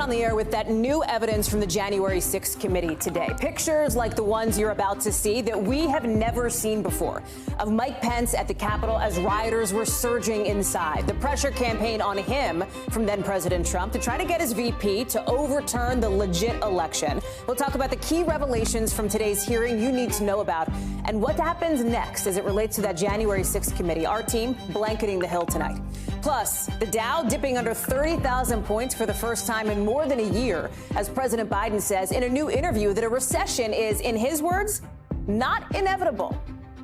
on the air with that new evidence from the January 6th committee today. Pictures like the ones you're about to see that we have never seen before of Mike Pence at the Capitol as rioters were surging inside. The pressure campaign on him from then President Trump to try to get his VP to overturn the legit election. We'll talk about the key revelations from today's hearing you need to know about and what happens next as it relates to that January 6th committee. Our team blanketing the Hill tonight. Plus, the Dow dipping under 30,000 points for the first time in more than a year, as President Biden says in a new interview that a recession is, in his words, not inevitable.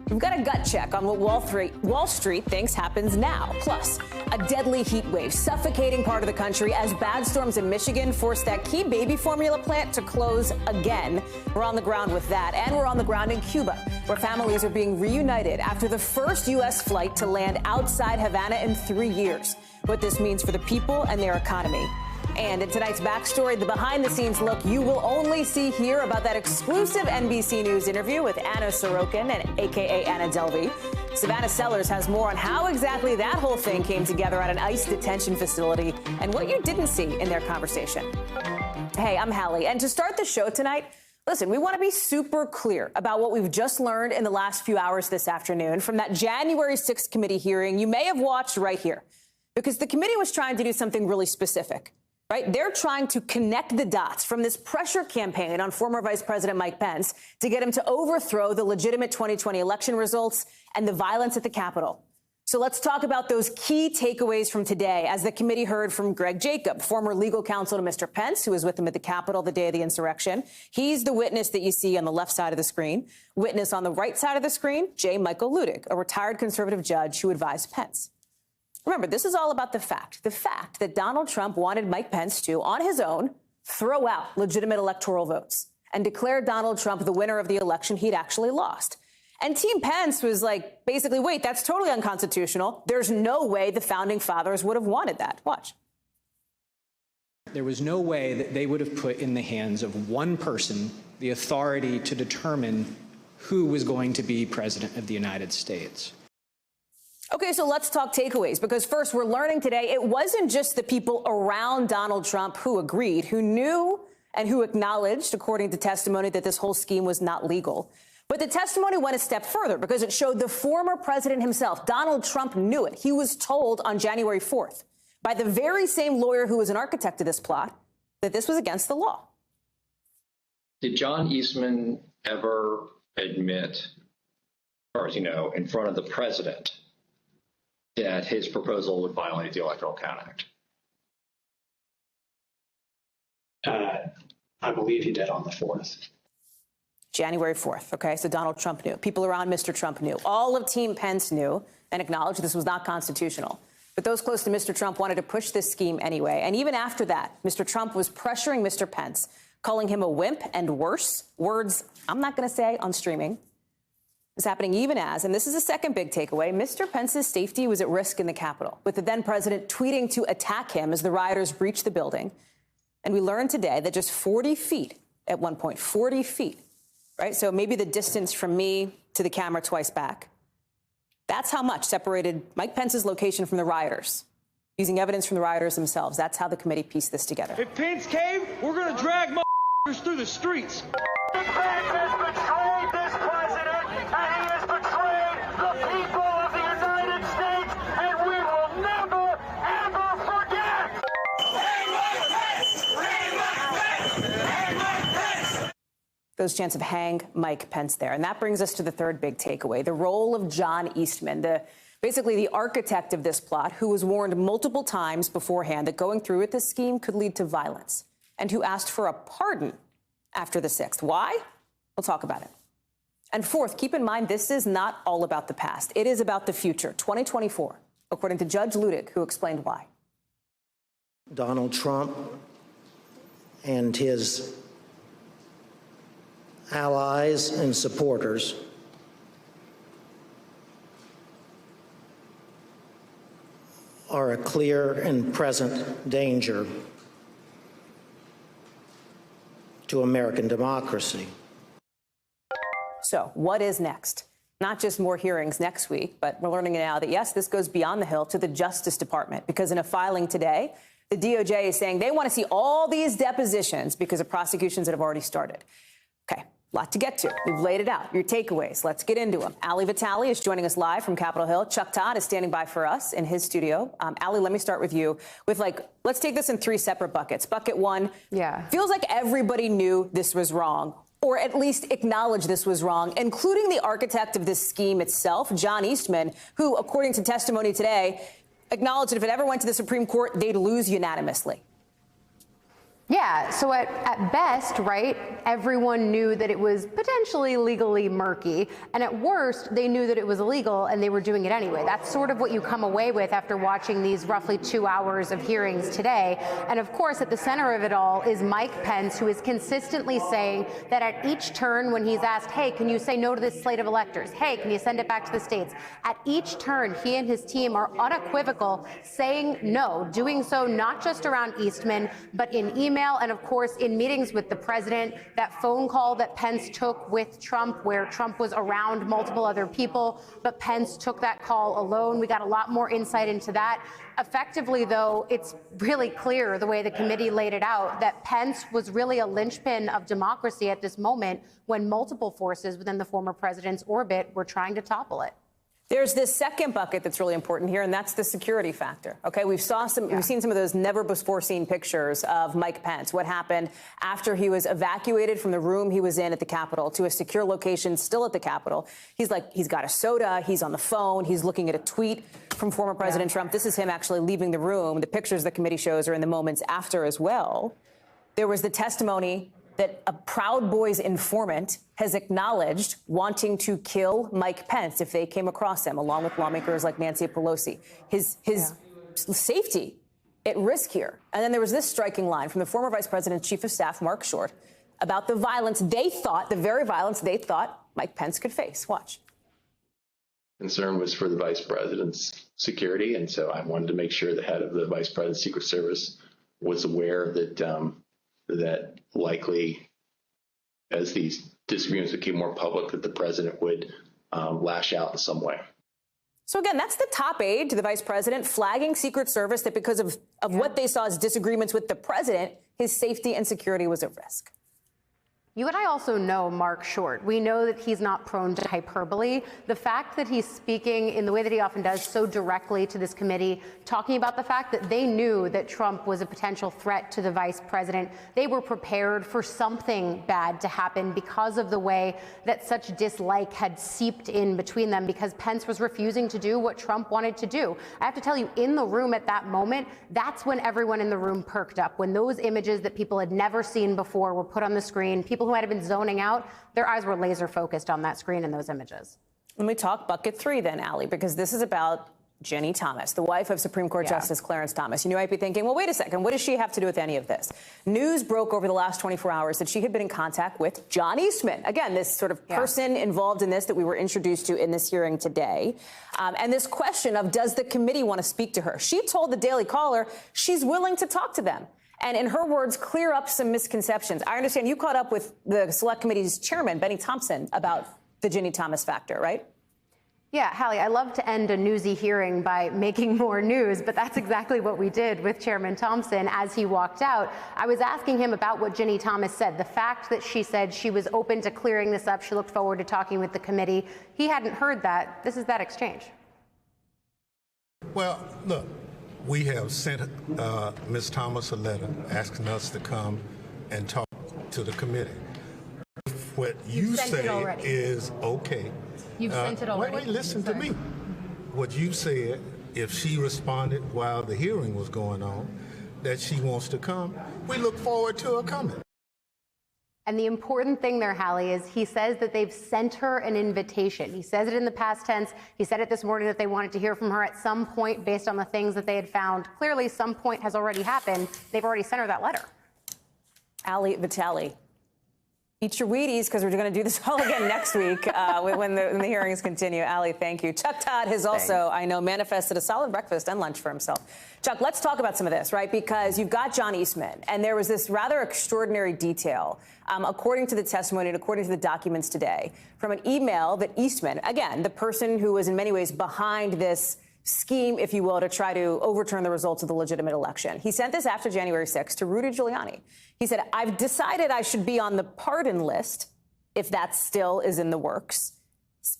We've got a gut check on what Wall Street thinks happens now. Plus, a deadly heat wave suffocating part of the country as bad storms in Michigan forced that key baby formula plant to close again. We're on the ground with that, and we're on the ground in Cuba, where families are being reunited after the first U.S. flight to land outside Havana in 3 years. What this means for the people and their economy. And in tonight's backstory, the behind-the-scenes look you will only see here about that exclusive NBC News interview with Anna Sorokin, and a.k.a. Anna Delvey. Savannah Sellers has more on how exactly that whole thing came together at an ICE detention facility and what you didn't see in their conversation. Hey, I'm Hallie, and to start the show tonight, listen, we want to be super clear about what we've just learned in the last few hours this afternoon from that January 6th committee hearing you may have watched right here, because the committee was trying to do something really specific. Right? They're trying to connect the dots from this pressure campaign on former Vice President Mike Pence to get him to overthrow the legitimate 2020 election results and the violence at the Capitol. So let's talk about those key takeaways from today as the committee heard from Greg Jacob, former legal counsel to Mr. Pence, who was with him at the Capitol the day of the insurrection. He's the witness that you see on the left side of the screen. Witness on the right side of the screen, J. Michael Ludig, a retired conservative judge who advised Pence. Remember, this is all about the fact that Donald Trump wanted Mike Pence to, on his own, throw out legitimate electoral votes and declare Donald Trump the winner of the election he'd actually lost. And Team Pence was like, basically, wait, that's totally unconstitutional. There's no way the founding fathers would have wanted that. Watch. There was no way that they would have put in the hands of one person the authority to determine who was going to be president of the United States. Okay, so let's talk takeaways, because first, we're learning today it wasn't just the people around Donald Trump who agreed, who knew and who acknowledged, according to testimony, that this whole scheme was not legal. But the testimony went a step further because it showed the former president himself, Donald Trump, knew it. He was told on January 4th by the very same lawyer who was an architect of this plot that this was against the law. Did John Eastman ever admit, as far as you know, in front of the president, that his proposal would violate the Electoral Count Act? I believe he did on the 4th. January 4th. Okay, so Donald Trump knew. People around Mr. Trump knew. All of Team Pence knew and acknowledged this was not constitutional. But those close to Mr. Trump wanted to push this scheme anyway. And even after that, Mr. Trump was pressuring Mr. Pence, calling him a wimp and worse. Words I'm not going to say on streaming. It's happening even as, and this is a second big takeaway, Mr. Pence's safety was at risk in the Capitol, with the then president tweeting to attack him as the rioters breached the building. And we learned today that just 40 feet at one point, 40 feet, right? So maybe the distance from me to the camera twice back. That's how much separated Mike Pence's location from the rioters, using evidence from the rioters themselves. That's how the committee pieced this together. If Pence came, we're going to drag through the streets. Pence has betrayed this president, and he has betrayed the people of the United States, and we will never, ever forget. Those chants of hang Mike Pence there. And that brings us to the third big takeaway, the role of John Eastman, basically the architect of this plot, who was warned multiple times beforehand that going through with this scheme could lead to violence, and who asked for a pardon after the 6th. Why? We'll talk about it. And fourth, keep in mind, this is not all about the past. It is about the future, 2024, according to Judge Ludig, who explained why. Donald Trump and his allies and supporters are a clear and present danger to American democracy. So what is next? Not just more hearings next week, but we're learning now that, yes, this goes beyond the Hill to the Justice Department, because in a filing today, The DOJ is saying they want to see all these depositions because of prosecutions that have already started. Okay. Lot to get to. We've laid it out. Your takeaways. Let's get into them. Hallie Vitale is joining us live from Capitol Hill. Chuck Todd is standing by for us in his studio. Hallie, let me start with you. Let's take this in three separate buckets. Bucket one. Yeah. Feels like everybody knew this was wrong, or at least acknowledged this was wrong, including the architect of this scheme itself, John Eastman, who, according to testimony today, acknowledged that if it ever went to the Supreme Court, they'd lose unanimously. Yeah, so at best, right, everyone knew that it was potentially legally murky, and at worst, they knew that it was illegal and they were doing it anyway. That's sort of what you come away with after watching these roughly 2 hours of hearings today. And of course, at the center of it all is Mike Pence, who is consistently saying that at each turn when he's asked, hey, can you say no to this slate of electors? Hey, can you send it back to the states? At each turn, he and his team are unequivocal, saying no, doing so not just around Eastman, but in email and, of course, in meetings with the president. That phone call that Pence took with Trump, where Trump was around multiple other people, but Pence took that call alone. We got a lot more insight into that. Effectively, though, it's really clear the way the committee laid it out that Pence was really a linchpin of democracy at this moment when multiple forces within the former president's orbit were trying to topple it. There's this second bucket that's really important here, and that's the security factor. OK, we've seen some of those never before seen pictures of Mike Pence. What happened after he was evacuated from the room he was in at the Capitol to a secure location still at the Capitol. He's got a soda. He's on the phone. He's looking at a tweet from former President Trump. This is him actually leaving the room. The pictures the committee shows are in the moments after as well. There was the testimony that a Proud Boys informant has acknowledged wanting to kill Mike Pence if they came across him, along with lawmakers like Nancy Pelosi. His safety at risk here. And then there was this striking line from the former Vice President's Chief of Staff, Mark Short, about the violence the very violence they thought Mike Pence could face. Watch. Concern was for the Vice President's security, and so I wanted to make sure the head of the Vice President's Secret Service was aware that that likely, as these disagreements became more public, that the president would lash out in some way. So again, that's the top aide to the vice president flagging Secret Service that because of what they saw as disagreements with the president, his safety and security was at risk. You and I also know Mark Short. We know that he's not prone to hyperbole. The fact that he's speaking in the way that he often does so directly to this committee, talking about the fact that they knew that Trump was a potential threat to the vice president. They were prepared for something bad to happen because of the way that such dislike had seeped in between them, because Pence was refusing to do what Trump wanted to do. I have to tell you, in the room at that moment, that's when everyone in the room perked up. When those images that people had never seen before were put on the screen, people who might have been zoning out, their eyes were laser focused on that screen and those images. Let me talk bucket three then, Hallie, because this is about Jenny Thomas, the wife of Supreme Court Justice Clarence Thomas. You might be thinking, well, wait a second, what does she have to do with any of this? News broke over the last 24 hours that she had been in contact with John Eastman. Again, this sort of person involved in this that we were introduced to in this hearing today. And this question of, does the committee want to speak to her? She told the Daily Caller she's willing to talk to them. And in her words, clear up some misconceptions. I understand you caught up with the Select Committee's chairman, Benny Thompson, about the Ginny Thomas factor, right? Yeah, Hallie, I love to end a newsy hearing by making more news, but that's exactly what we did with Chairman Thompson as he walked out. I was asking him about what Ginny Thomas said, the fact that she said she was open to clearing this up. She looked forward to talking with the committee. He hadn't heard that. This is that exchange. Well, look. We have sent Ms. Thomas a letter asking us to come and talk to the committee. What you say is okay. You've sent it already? Wait, listen to me. What you said, if she responded while the hearing was going on, that she wants to come, we look forward to her coming. And the important thing there, Hallie, is he says that they've sent her an invitation. He says it in the past tense. He said it this morning that they wanted to hear from her at some point based on the things that they had found. Clearly, some point has already happened. They've already sent her that letter. Hallie Vitale, eat your Wheaties, because we're going to do this all again next week when the hearings continue. Hallie, thank you. Chuck Todd has also, I know, manifested a solid breakfast and lunch for himself. Chuck, let's talk about some of this, right? Because you've got John Eastman, and there was this rather extraordinary detail, according to the testimony and according to the documents today, from an email that Eastman, again, the person who was in many ways behind this scheme, if you will, to try to overturn the results of the legitimate election. He sent this after January 6th to Rudy Giuliani. He said, I've decided I should be on the pardon list if that still is in the works.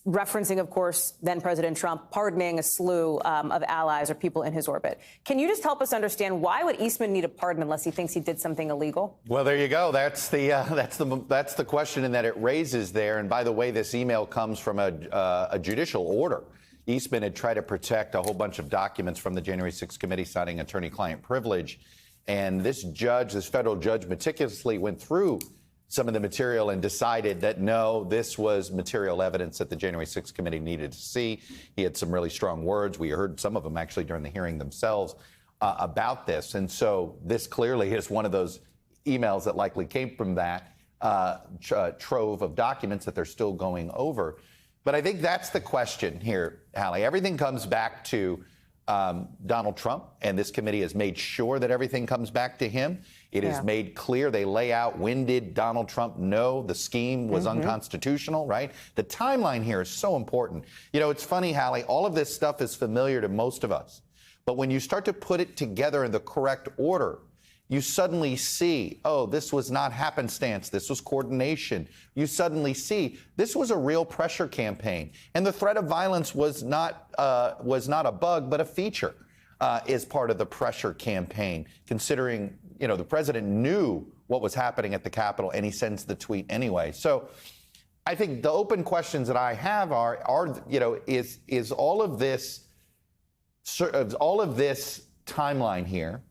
Referencing, of course, then President Trump pardoning a slew of allies or people in his orbit. Can you just help us understand why would Eastman need a pardon unless he thinks he did something illegal? Well, there you go. That's the question that it raises there. And by the way, this email comes from a judicial order. Eastman had tried to protect a whole bunch of documents from the January 6th committee citing attorney-client privilege. And this federal judge meticulously went through some of the material and decided that, no, this was material evidence that the January 6th committee needed to see. He had some really strong words. We heard some of them actually during the hearing themselves about this. And so this clearly is one of those emails that likely came from that trove of documents that they're still going over. But I think that's the question here, Hallie. Everything comes back to Donald Trump, and this committee has made sure that everything comes back to him. It is made clear. They lay out, when did Donald Trump know the scheme was unconstitutional, right? The timeline here is so important. You know, it's funny, Hallie, all of this stuff is familiar to most of us. But when you start to put it together in the correct order, you suddenly see, oh, this was not happenstance. This was coordination. You suddenly see this was a real pressure campaign. And the threat of violence was not a bug, but a feature as part of the pressure campaign, considering, you know, the president knew what was happening at the Capitol and he sends the tweet anyway. So I think the open questions that I have are you know, is all of this timeline here,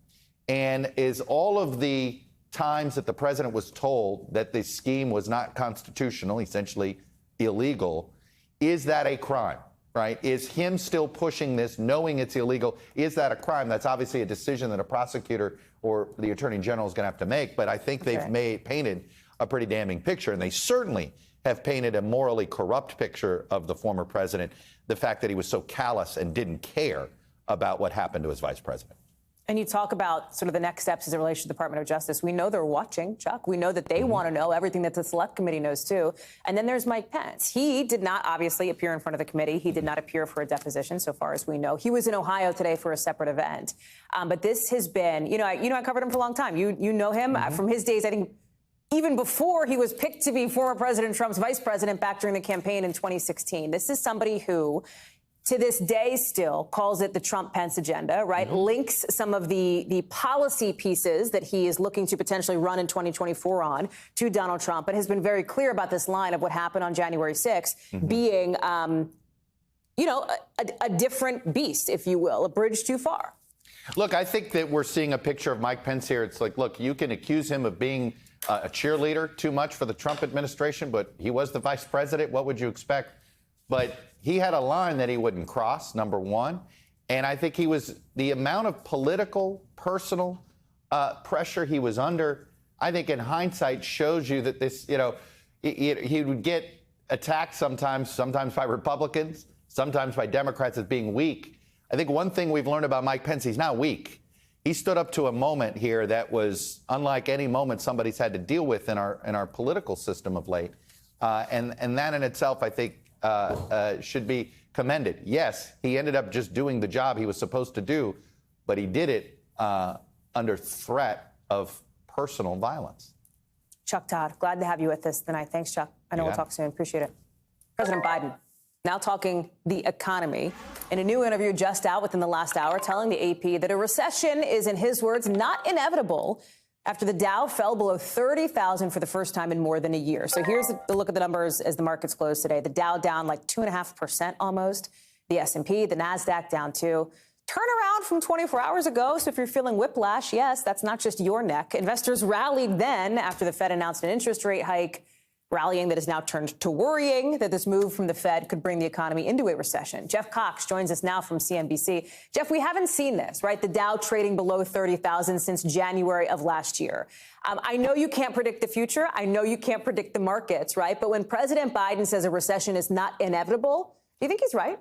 and is all of the times that the president was told that the scheme was not constitutional, essentially illegal, is that a crime, right? Is him still pushing this, knowing it's illegal, is that a crime? That's obviously a decision that a prosecutor or the attorney general is going to have to make. But I think they've painted a pretty damning picture, and they certainly have painted a morally corrupt picture of the former president, the fact that he was so callous and didn't care about what happened to his vice president. And you talk about sort of the next steps as it relates to the Department of Justice. We know they're watching, Chuck. We know that they want to know everything that the Select Committee knows, too. And then there's Mike Pence. He did not obviously appear in front of the committee. He did not appear for a deposition, so far as we know. He was in Ohio today for a separate event. But this has been, I covered him for a long time. You know him from his days, I think, even before he was picked to be former President Trump's vice president back during the campaign in 2016. This is somebody who, to this day, still calls it the Trump-Pence agenda, right? Links some of the policy pieces that he is looking to potentially run in 2024 on to Donald Trump, but has been very clear about this line of what happened on January 6th being, a different beast, if you will, a bridge too far. Look, I think that we're seeing a picture of Mike Pence here. It's like, look, you can accuse him of being a cheerleader too much for the Trump administration, but he was the vice president. What would you expect? But he had a line that he wouldn't cross, number one. And I think the amount of political, personal pressure he was under, I think in hindsight shows you that this, he would get attacked sometimes by Republicans, sometimes by Democrats as being weak. I think one thing we've learned about Mike Pence, he's not weak. He stood up to a moment here that was unlike any moment somebody's had to deal with in our political system of late. And that in itself, I think, should be commended. Yes, he ended up just doing the job he was supposed to do, but he did it under threat of personal violence. Chuck Todd, glad to have you with us tonight. Thanks, Chuck. I know we'll talk soon. Appreciate it. President Biden now talking the economy in a new interview just out within the last hour, telling the AP that a recession is, in his words, not inevitable after the Dow fell below 30,000 for the first time in more than a year. So here's the look at the numbers as the markets closed today. The Dow down like 2.5% almost. The S&P, the NASDAQ down too. Turnaround from 24 hours ago. So if you're feeling whiplash, yes, that's not just your neck. Investors rallied then after the Fed announced an interest rate hike, rallying that has now turned to worrying that this move from the Fed could bring the economy into a recession. Jeff Cox joins us now from CNBC. Jeff, we haven't seen this, right? The Dow trading below 30,000 since January of last year. I know you can't predict the future. I know you can't predict the markets, right? But when President Biden says a recession is not inevitable, do you think he's right?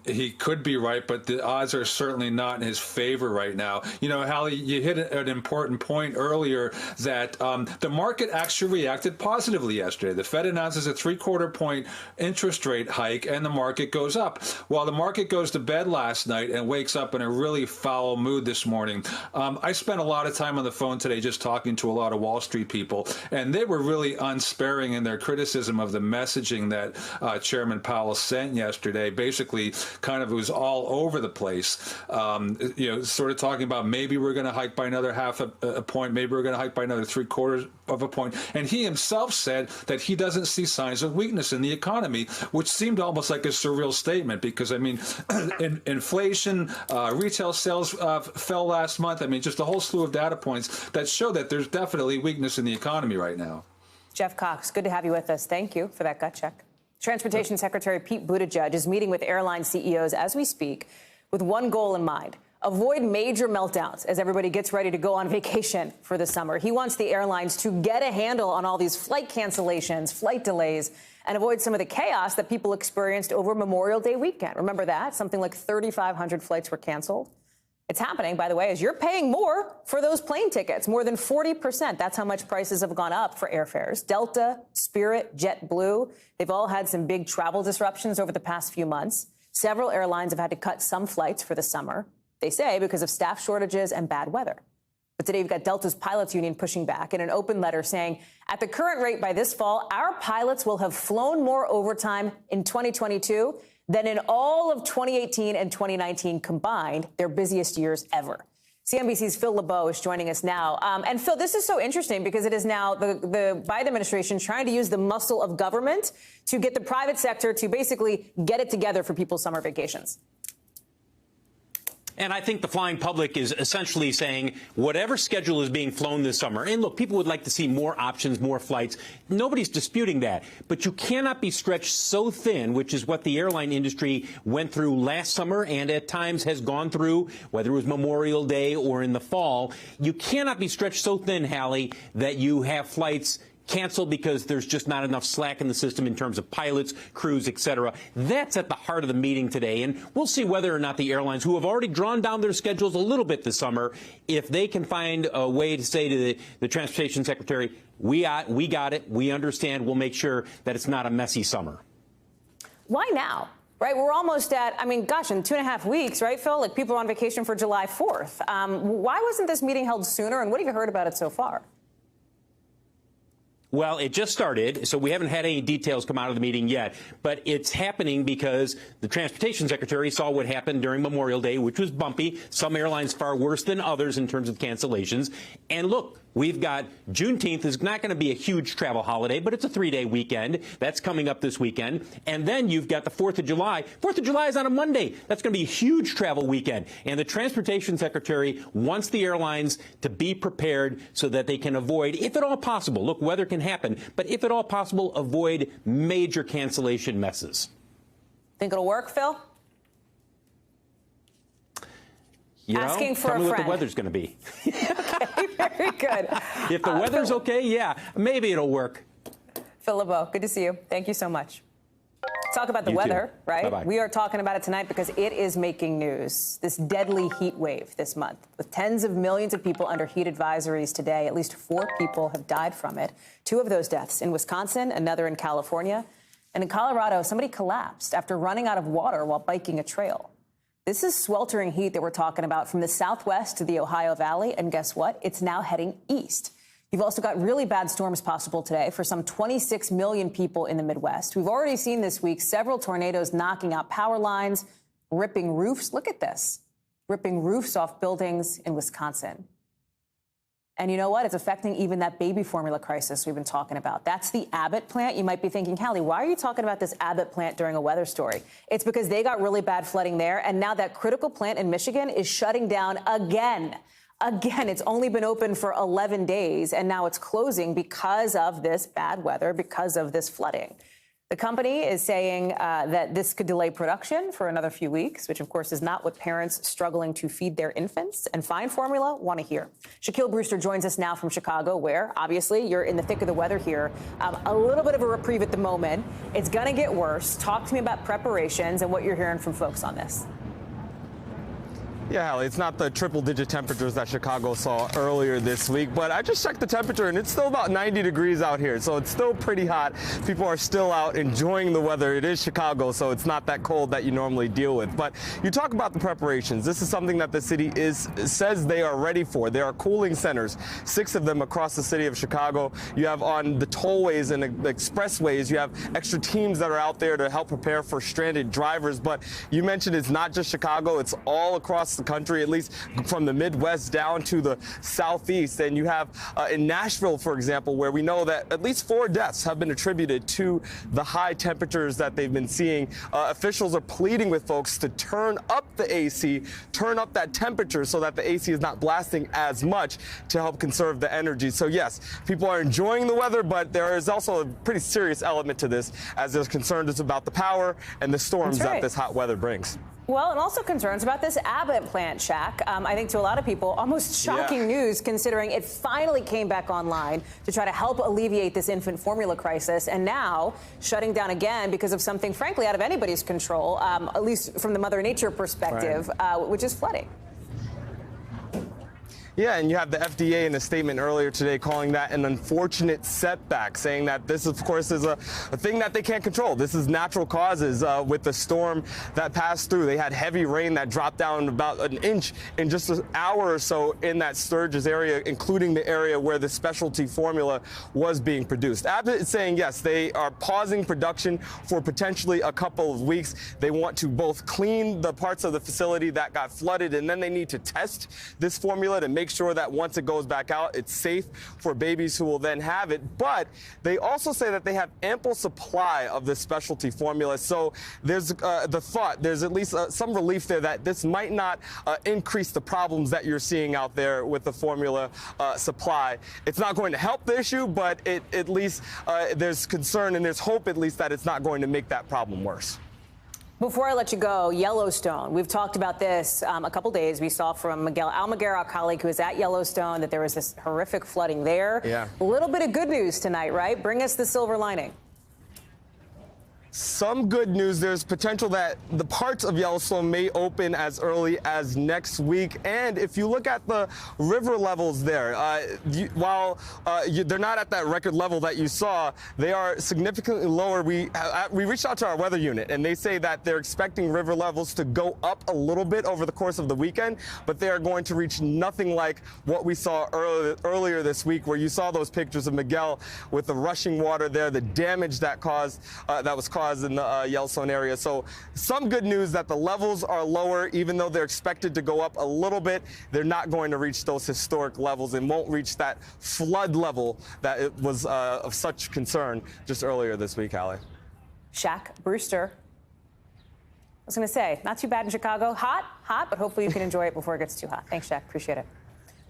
He could be right, but the odds are certainly not in his favor right now. You know, Hallie, you hit an important point earlier that the market actually reacted positively yesterday. The Fed announces a 3/4 point interest rate hike, and the market goes up. While the market goes to bed last night and wakes up in a really foul mood this morning. I spent a lot of time on the phone today just talking to a lot of Wall Street people, and they were really unsparing in their criticism of the messaging that Chairman Powell sent yesterday. Basically, kind of it was all over the place. You know, sort of talking about maybe we're going to hike by another half a point, maybe we're going to hike by another 3/4 of a point. And he himself said that he doesn't see signs of weakness in the economy, which seemed almost like a surreal statement because, I mean, inflation, retail sales fell last month. I mean, just a whole slew of data points that show that there's definitely weakness in the economy right now. Jeff Cox, good to have you with us. Thank you for that gut check. Transportation Secretary Pete Buttigieg is meeting with airline CEOs as we speak with one goal in mind: avoid major meltdowns as everybody gets ready to go on vacation for the summer. He wants the airlines to get a handle on all these flight cancellations, flight delays, and avoid some of the chaos that people experienced over Memorial Day weekend. Remember that? Something like 3,500 flights were canceled. It's happening, by the way, as you're paying more for those plane tickets, more than 40%. That's how much prices have gone up for airfares. Delta, Spirit, JetBlue, they've all had some big travel disruptions over the past few months. Several airlines have had to cut some flights for the summer, they say, because of staff shortages and bad weather. But today, you've got Delta's pilots union pushing back in an open letter saying, at the current rate by this fall, our pilots will have flown more overtime in 2022 than in all of 2018 and 2019 combined, their busiest years ever. CNBC's Phil LeBeau is joining us now. And Phil, this is so interesting because it is now the Biden administration trying to use the muscle of government to get the private sector to basically get it together for people's summer vacations. And I think the flying public is essentially saying whatever schedule is being flown this summer. And look, people would like to see more options, more flights. Nobody's disputing that. But you cannot be stretched so thin, which is what the airline industry went through last summer and at times has gone through, whether it was Memorial Day or in the fall. You cannot be stretched so thin, Hallie, that you have flights canceled because there's just not enough slack in the system in terms of pilots, crews, et cetera. That's at the heart of the meeting today. And we'll see whether or not the airlines, who have already drawn down their schedules a little bit this summer, if they can find a way to say to the Transportation Secretary, we got it, we understand, we'll make sure that it's not a messy summer. Why now? Right, we're almost at, I mean, gosh, in 2.5 weeks, right, Phil? Like, people are on vacation for July 4th. Why wasn't this meeting held sooner, and what have you heard about it so far? Well, it just started, so we haven't had any details come out of the meeting yet. But it's happening because the Transportation Secretary saw what happened during Memorial Day, which was bumpy. Some airlines far worse than others in terms of cancellations. And look, we've got Juneteenth is not going to be a huge travel holiday, but it's a 3-day weekend. That's coming up this weekend. And then you've got the 4th of July. 4th of July is on a Monday. That's going to be a huge travel weekend. And the Transportation Secretary wants the airlines to be prepared so that they can avoid, if at all possible, look, weather can happen, but if at all possible, avoid major cancellation messes. Think it'll work, Phil? You know, asking for tell me a what friend. the weather's going to be. Okay, very good. If the weather's okay, yeah, maybe it'll work. Phil LeBeau, good to see you. Thank you so much. Let's talk about the weather, right? Bye-bye. We are talking about it tonight because it is making news. This deadly heat wave this month, with tens of millions of people under heat advisories today. At least 4 people have died from it. 2 of those deaths in Wisconsin, another in California. And in Colorado, somebody collapsed after running out of water while biking a trail. This is sweltering heat that we're talking about from the Southwest to the Ohio Valley. And guess what? It's now heading east. You've also got really bad storms possible today for some 26 million people in the Midwest. We've already seen this week several tornadoes knocking out power lines, ripping roofs. Look at this. Ripping roofs off buildings in Wisconsin. And you know what? It's affecting even that baby formula crisis we've been talking about. That's the Abbott plant. You might be thinking, Hallie, why are you talking about this Abbott plant during a weather story? It's because they got really bad flooding there. And now that critical plant in Michigan is shutting down again. Again, it's only been open for 11 days, and now it's closing because of this bad weather, because of this flooding. The company is saying that this could delay production for another few weeks, which, of course, is not what parents struggling to feed their infants and find formula want to hear. Shaquille Brewster joins us now from Chicago, where, obviously, you're in the thick of the weather here. A little bit of a reprieve at the moment. It's going to get worse. Talk to me about preparations and what you're hearing from folks on this. Yeah, Hallie, it's not the triple-digit temperatures that Chicago saw earlier this week, but I just checked the temperature, and it's still about 90 degrees out here, so it's still pretty hot. People are still out enjoying the weather. It is Chicago, so it's not that cold that you normally deal with. But you talk about the preparations. This is something that the city says they are ready for. There are cooling centers, 6 of them across the city of Chicago. You have on the tollways and the expressways, you have extra teams that are out there to help prepare for stranded drivers. But you mentioned it's not just Chicago, it's all across the country, at least from the Midwest down to the Southeast. And you have in Nashville, for example, where we know that at least 4 deaths have been attributed to the high temperatures that they've been seeing. Officials are pleading with folks to turn up the AC, turn up that temperature so that the AC is not blasting as much to help conserve the energy. So yes, people are enjoying the weather, but there is also a pretty serious element to this, as there's concerns about the power and the storms that this hot weather brings. Well, and also concerns about this Abbott plant, Shaq. I think to a lot of people, almost shocking news, considering it finally came back online to try to help alleviate this infant formula crisis, and now shutting down again because of something, frankly, out of anybody's control, at least from the Mother Nature perspective, which is flooding. Yeah, and you have the FDA in a statement earlier today calling that an unfortunate setback, saying that this, of course, is a thing that they can't control. This is natural causes with the storm that passed through. They had heavy rain that dropped down about an inch in just an hour or so in that Sturgis area, including the area where the specialty formula was being produced. Abbott is saying, yes, they are pausing production for potentially a couple of weeks. They want to both clean the parts of the facility that got flooded, and then they need to test this formula to make sure that once it goes back out, it's safe for babies who will then have it. But they also say that they have ample supply of this specialty formula. So there's the thought, there's at least some relief there that this might not increase the problems that you're seeing out there with the formula supply. It's not going to help the issue, but at least there's concern and there's hope at least that it's not going to make that problem worse. Before I let you go, Yellowstone. We've talked about this a couple days. We saw from Miguel Almaguer, our colleague who was at Yellowstone, that there was this horrific flooding there. Yeah. A little bit of good news tonight, right? Bring us the silver lining. Some good news. There's potential that the parts of Yellowstone may open as early as next week. And if you look at the river levels there, while they're not at that record level that you saw, they are significantly lower. We reached out to our weather unit, and they say that they're expecting river levels to go up a little bit over the course of the weekend, but they are going to reach nothing like what we saw earlier this week, where you saw those pictures of Miguel with the rushing water there, the damage that was caused in the Yellowstone area. So some good news that the levels are lower, even though they're expected to go up a little bit. They're not going to reach those historic levels and won't reach that flood level that it was of such concern just earlier this week, Hallie. Shaq Brewster. I was going to say, not too bad in Chicago. Hot, but hopefully you can enjoy it before it gets too hot. Thanks, Shaq. Appreciate it.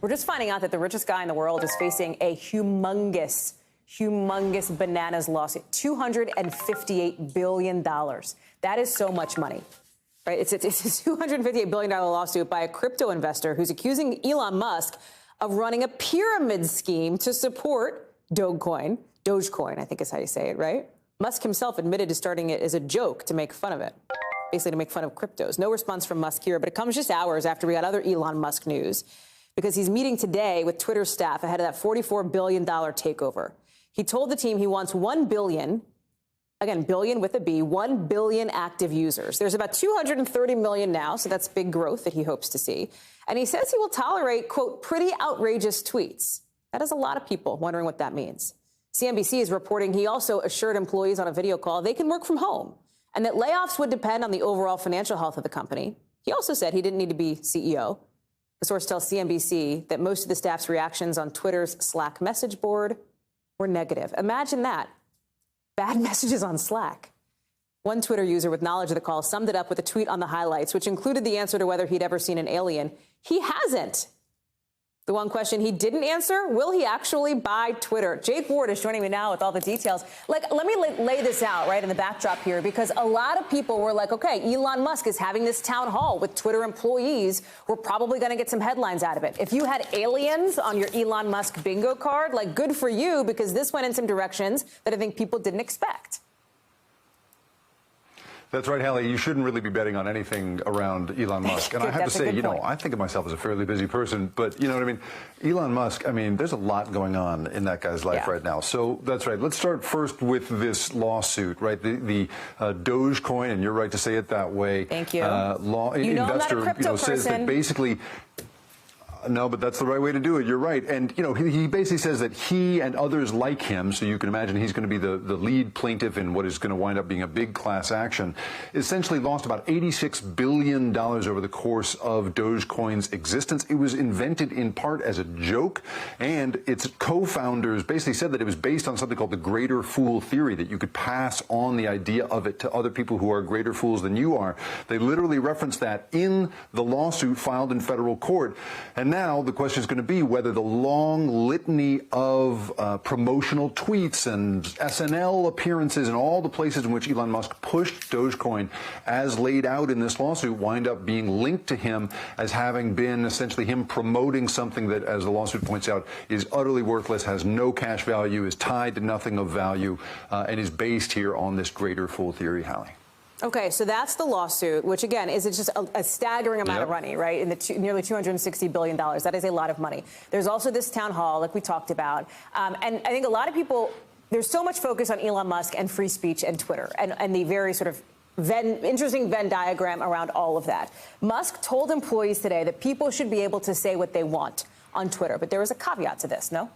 We're just finding out that the richest guy in the world is facing a humongous bananas lawsuit, $258 billion. That is so much money, right? It's a $258 billion lawsuit by a crypto investor who's accusing Elon Musk of running a pyramid scheme to support Dogecoin, I think is how you say it, right? Musk himself admitted to starting it as a joke to make fun of it, basically to make fun of cryptos. No response from Musk here, but it comes just hours after we got other Elon Musk news, because he's meeting today with Twitter staff ahead of that $44 billion takeover. He told the team he wants 1 billion, again, billion with a B, 1 billion active users. There's about 230 million now, so that's big growth that he hopes to see. And he says he will tolerate, quote, pretty outrageous tweets. That is a lot of people wondering what that means. CNBC is reporting he also assured employees on a video call they can work from home and that layoffs would depend on the overall financial health of the company. He also said he didn't need to be CEO. The source tells CNBC that most of the staff's reactions on Twitter's Slack message board were negative. Imagine that. Bad messages on Slack. One Twitter user with knowledge of the call summed it up with a tweet on the highlights, which included the answer to whether he'd ever seen an alien. He hasn't. The one question he didn't answer, will he actually buy Twitter? Jake Ward is joining me now with all the details. Let me lay this out right in the backdrop here, because a lot of people were like, okay, Elon Musk is having this town hall with Twitter employees. We're probably going to get some headlines out of it. If you had aliens on your Elon Musk bingo card, like, good for you, because this went in some directions that I think people didn't expect. That's right, Hallie. You shouldn't really be betting on anything around Elon Musk. And I have to say, I think of myself as a fairly busy person, but you know what I mean? Elon Musk, I mean, there's a lot going on in that guy's life right now. So that's right. Let's start first with this lawsuit, right? The Dogecoin, and you're right to say it that way. Thank you. Investor, I'm not a crypto says that basically. No, but that's the right way to do it. You're right. And, he basically says that he and others like him, so you can imagine he's going to be the lead plaintiff in what is going to wind up being a big class action, essentially lost about $86 billion over the course of Dogecoin's existence. It was invented in part as a joke, and its co-founders basically said that it was based on something called the greater fool theory, that you could pass on the idea of it to other people who are greater fools than you are. They literally referenced that in the lawsuit filed in federal court. And now the question is going to be whether the long litany of promotional tweets and SNL appearances and all the places in which Elon Musk pushed Dogecoin as laid out in this lawsuit wind up being linked to him as having been essentially him promoting something that, as the lawsuit points out, is utterly worthless, has no cash value, is tied to nothing of value, and is based here on this greater fool theory, Hallie. Okay, so that's the lawsuit, which, again, is just a staggering amount of money, right, in the nearly $260 billion. That is a lot of money. There's also this town hall, like we talked about. And I think a lot of people, there's so much focus on Elon Musk and free speech and Twitter and the very sort of interesting Venn diagram around all of that. Musk told employees today that people should be able to say what they want on Twitter. But there was a caveat to this, no?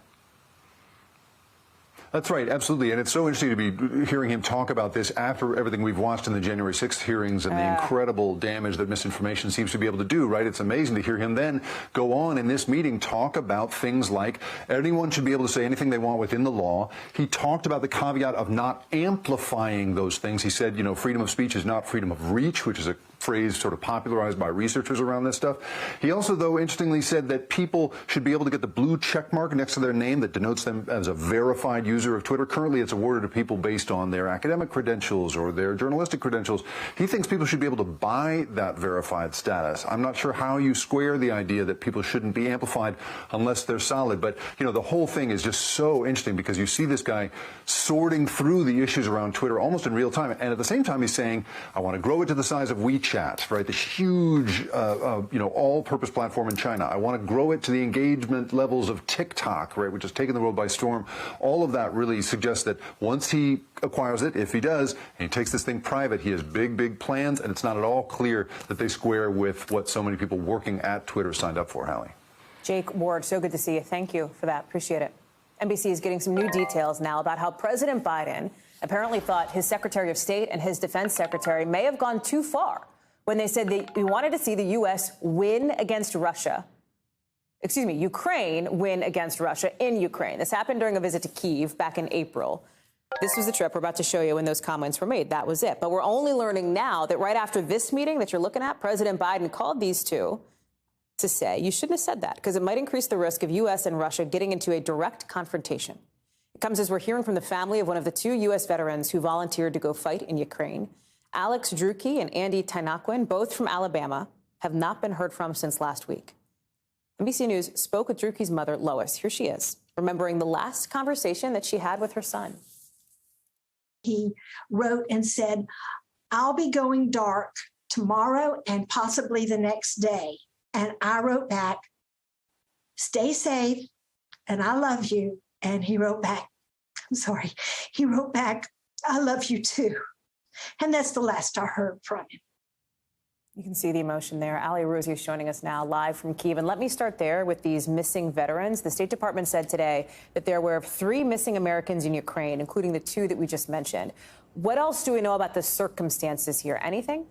That's right, absolutely. And it's so interesting to be hearing him talk about this after everything we've watched in the January 6th hearings and the incredible damage that misinformation seems to be able to do, right? It's amazing to hear him then go on in this meeting talk about things like anyone should be able to say anything they want within the law. He talked about the caveat of not amplifying those things. He said, freedom of speech is not freedom of reach, which is a phrase sort of popularized by researchers around this stuff. He also, though, interestingly said that people should be able to get the blue check mark next to their name that denotes them as a verified user of Twitter. Currently, it's awarded to people based on their academic credentials or their journalistic credentials. He thinks people should be able to buy that verified status. I'm not sure how you square the idea that people shouldn't be amplified unless they're solid. But, the whole thing is just so interesting because you see this guy sorting through the issues around Twitter almost in real time. And at the same time, he's saying, I want to grow it to the size of WeChat, right? The huge, all-purpose platform in China. I want to grow it to the engagement levels of TikTok, right, which has taken the world by storm. All of that really suggests that once he acquires it, if he does, and he takes this thing private, he has big, big plans, and it's not at all clear that they square with what so many people working at Twitter signed up for, Hallie. Jake Ward, so good to see you. Thank you for that. Appreciate it. NBC is getting some new details now about how President Biden apparently thought his Secretary of State and his Defense Secretary may have gone too far when they said they wanted to see the U.S. win against Russia. Excuse me, Ukraine win against Russia in Ukraine. This happened during a visit to Kyiv back in April. This was the trip we're about to show you when those comments were made. That was it. But we're only learning now that right after this meeting that you're looking at, President Biden called these two to say, you shouldn't have said that because it might increase the risk of U.S. and Russia getting into a direct confrontation. It comes as we're hearing from the family of one of the two U.S. veterans who volunteered to go fight in Ukraine. Alex Drueke and Andy Tynaquin, both from Alabama, have not been heard from since last week. NBC News spoke with Druke's mother, Lois. Here she is, remembering the last conversation that she had with her son. He wrote and said, I'll be going dark tomorrow and possibly the next day. And I wrote back, stay safe, and I love you. And he wrote back, he wrote back, I love you too. And that's the last I heard from him. You can see the emotion there. Ali Rosie is joining us now live from Kyiv. And let me start there with these missing veterans. The State Department said today that there were 3 missing Americans in Ukraine, including the 2 that we just mentioned. What else do we know about the circumstances here? Anything?